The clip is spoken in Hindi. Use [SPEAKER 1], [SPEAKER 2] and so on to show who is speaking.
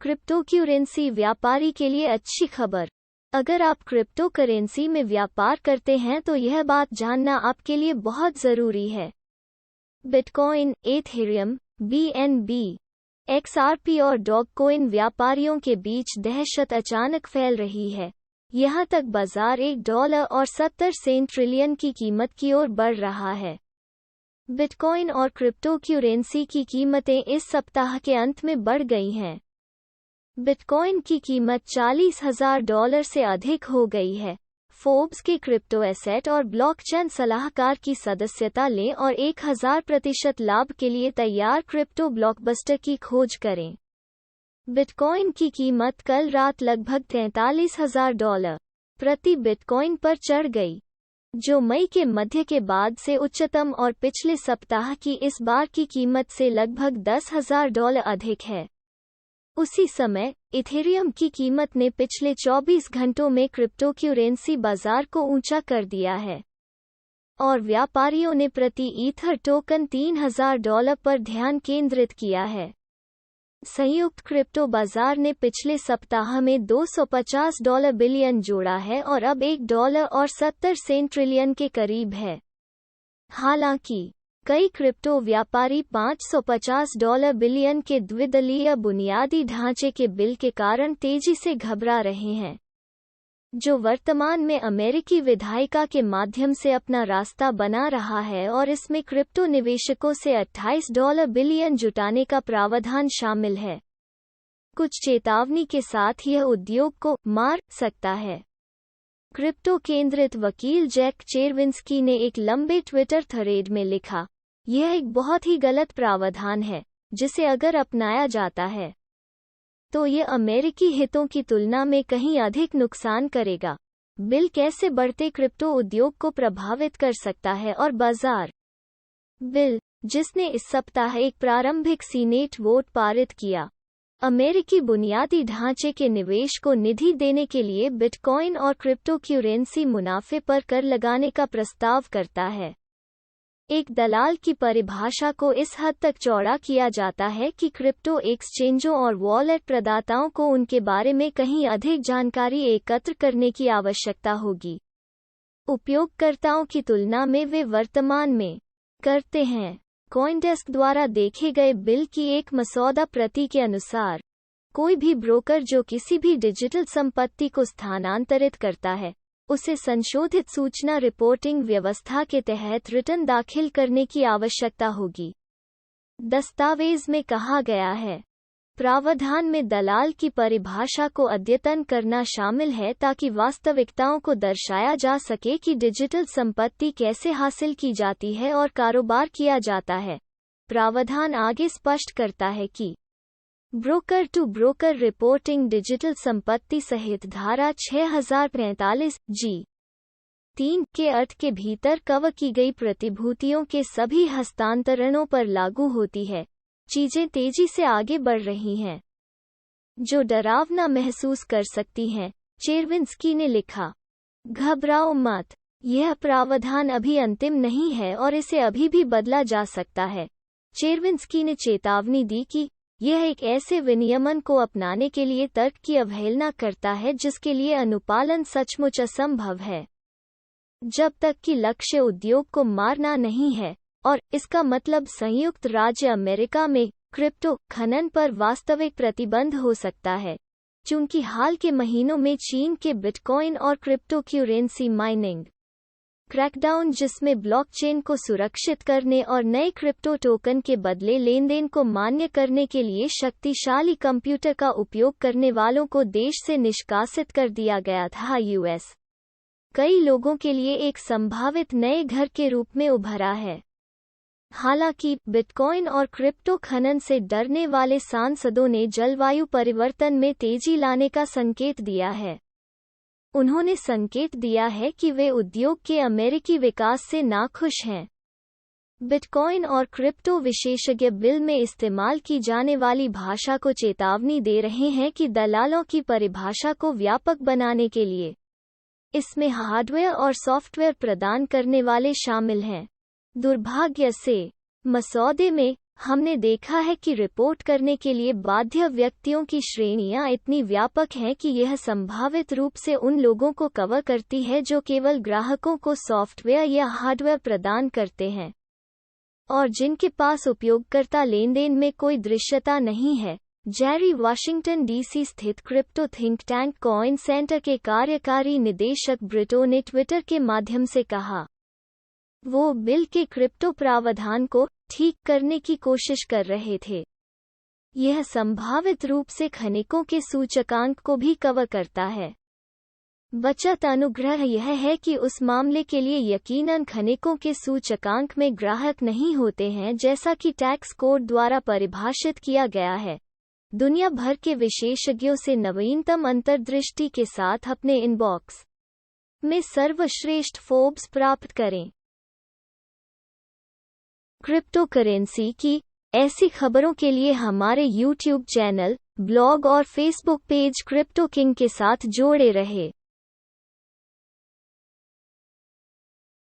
[SPEAKER 1] क्रिप्टो करेंसी व्यापारी के लिए अच्छी खबर। अगर आप क्रिप्टो करेंसी में व्यापार करते हैं तो यह बात जानना आपके लिए बहुत ज़रूरी है। बिटकॉइन, एथेरियम, BNB, XRP और डॉगकॉइन व्यापारियों के बीच दहशत अचानक फैल रही है। यहाँ तक बाजार $1.70 ट्रिलियन की कीमत की ओर बढ़ रहा है। बिटकॉइन और क्रिप्टो करेंसी की कीमतें इस सप्ताह के अंत में बढ़ गई हैं। बिटकॉइन की कीमत $40,000 से अधिक हो गई है। फोर्ब्स के क्रिप्टो एसेट और ब्लॉकचेन सलाहकार की सदस्यता लें और 1000% लाभ के लिए तैयार क्रिप्टो ब्लॉकबस्टर की खोज करें। बिटकॉइन की कीमत कल रात लगभग $43,000 प्रति बिटकॉइन पर चढ़ गई, जो मई के मध्य के बाद से उच्चतम और पिछले सप्ताह की इस बार की कीमत से लगभग $10,000 अधिक है। उसी समय इथेरियम की कीमत ने पिछले 24 घंटों में क्रिप्टो करेंसी बाजार को ऊंचा कर दिया है और व्यापारियों ने प्रति ईथर टोकन $3,000 पर ध्यान केंद्रित किया है। संयुक्त क्रिप्टो बाजार ने पिछले सप्ताह में $250 बिलियन जोड़ा है और अब $1.70 ट्रिलियन के करीब है। हालांकि कई क्रिप्टो व्यापारी $550 बिलियन के द्विदलीय बुनियादी ढांचे के बिल के कारण तेजी से घबरा रहे हैं, जो वर्तमान में अमेरिकी विधायिका के माध्यम से अपना रास्ता बना रहा है और इसमें क्रिप्टो निवेशकों से $28 बिलियन जुटाने का प्रावधान शामिल है। कुछ चेतावनी के साथ यह उद्योग को मार सकता है। क्रिप्टो केंद्रित वकील जैक चेरविंस्की ने एक लंबे ट्विटर थ्रेड में लिखा, यह एक बहुत ही गलत प्रावधान है, जिसे अगर अपनाया जाता है तो ये अमेरिकी हितों की तुलना में कहीं अधिक नुकसान करेगा। बिल कैसे बढ़ते क्रिप्टो उद्योग को प्रभावित कर सकता है और बाजार। बिल, जिसने इस सप्ताह एक प्रारंभिक सीनेट वोट पारित किया, अमेरिकी बुनियादी ढांचे के निवेश को निधि देने के लिए बिटकॉइन और क्रिप्टो करेंसी मुनाफे पर कर लगाने का प्रस्ताव करता है। एक दलाल की परिभाषा को इस हद तक चौड़ा किया जाता है कि क्रिप्टो एक्सचेंजों और वॉलेट प्रदाताओं को उनके बारे में कहीं अधिक जानकारी एकत्र करने की आवश्यकता होगी। उपयोगकर्ताओं की तुलना में वे वर्तमान में करते हैं। कॉइनडेस्क द्वारा देखे गए बिल की एक मसौदा प्रति के अनुसार, कोई भी ब्रोकर जो किसी भी डिजिटल संपत्ति को स्थानांतरित करता है, उसे संशोधित सूचना रिपोर्टिंग व्यवस्था के तहत रिटर्न दाखिल करने की आवश्यकता होगी। दस्तावेज में कहा गया है, प्रावधान में दलाल की परिभाषा को अद्यतन करना शामिल है ताकि वास्तविकताओं को दर्शाया जा सके कि डिजिटल संपत्ति कैसे हासिल की जाती है और कारोबार किया जाता है। प्रावधान आगे स्पष्ट करता है कि broker to broker reporting digital संपत्ति सहित धारा 6045 G3 के अर्थ के भीतर कवर की गई प्रतिभूतियों के सभी हस्तांतरणों पर लागू होती है। चीजें तेजी से आगे बढ़ रही हैं, जो डरावना महसूस कर सकती हैं, चेरविंस्की ने लिखा। घबराओ मत, यह प्रावधान अभी अंतिम नहीं है और इसे अभी भी बदला जा सकता है। चेरविंस्की ने चेतावनी दी कि यह एक ऐसे विनियमन को अपनाने के लिए तर्क की अवहेलना करता है जिसके लिए अनुपालन सचमुच असंभव है, जब तक कि लक्ष्य उद्योग को मारना नहीं है, और इसका मतलब संयुक्त राज्य अमेरिका में क्रिप्टो खनन पर वास्तविक प्रतिबंध हो सकता है, चूंकि हाल के महीनों में चीन के बिटकॉइन और क्रिप्टो करेंसी माइनिंग क्रैकडाउन, जिसमें ब्लॉकचेन को सुरक्षित करने और नए क्रिप्टो टोकन के बदले लेनदेन को मान्य करने के लिए शक्तिशाली कंप्यूटर का उपयोग करने वालों को देश से निष्कासित कर दिया गया था, यूएस कई लोगों के लिए एक संभावित नए घर के रूप में उभरा है। हालांकि बिटकॉइन और क्रिप्टो खनन से डरने वाले सांसदों ने जलवायु परिवर्तन में तेजी लाने का संकेत दिया है। उन्होंने संकेत दिया है कि वे उद्योग के अमेरिकी विकास से नाखुश हैं। बिटकॉइन और क्रिप्टो विशेषज्ञ बिल में इस्तेमाल की जाने वाली भाषा को चेतावनी दे रहे हैं कि दलालों की परिभाषा को व्यापक बनाने के लिए इसमें हार्डवेयर और सॉफ्टवेयर प्रदान करने वाले शामिल हैं। दुर्भाग्य से मसौदे में हमने देखा है कि रिपोर्ट करने के लिए बाध्य व्यक्तियों की श्रेणियां इतनी व्यापक हैं कि यह संभावित रूप से उन लोगों को कवर करती है जो केवल ग्राहकों को सॉफ्टवेयर या हार्डवेयर प्रदान करते हैं और जिनके पास उपयोगकर्ता लेनदेन में कोई दृश्यता नहीं है। जेरी वाशिंगटन डीसी स्थित crypto think tank coin centre के कार्यकारी निदेशक ब्रिटो ने ट्विटर के माध्यम से कहा, वो बिल के क्रिप्टो प्रावधान को ठीक करने की कोशिश कर रहे थे। यह संभावित रूप से खनिकों के सूचकांक को भी कवर करता है। बचत अनुग्रह यह है कि उस मामले के लिए यकीनन खनिकों के सूचकांक में ग्राहक नहीं होते हैं जैसा कि टैक्स कोड द्वारा परिभाषित किया गया है। दुनिया भर के विशेषज्ञों से नवीनतम अंतर्दृष्टि के साथ अपने इनबॉक्स में सर्वश्रेष्ठ फोर्ब्स प्राप्त करें। क्रिप्टो करेंसी की ऐसी खबरों के लिए हमारे YouTube चैनल, ब्लॉग और फेसबुक पेज क्रिप्टो किंग के साथ जोड़े रहे।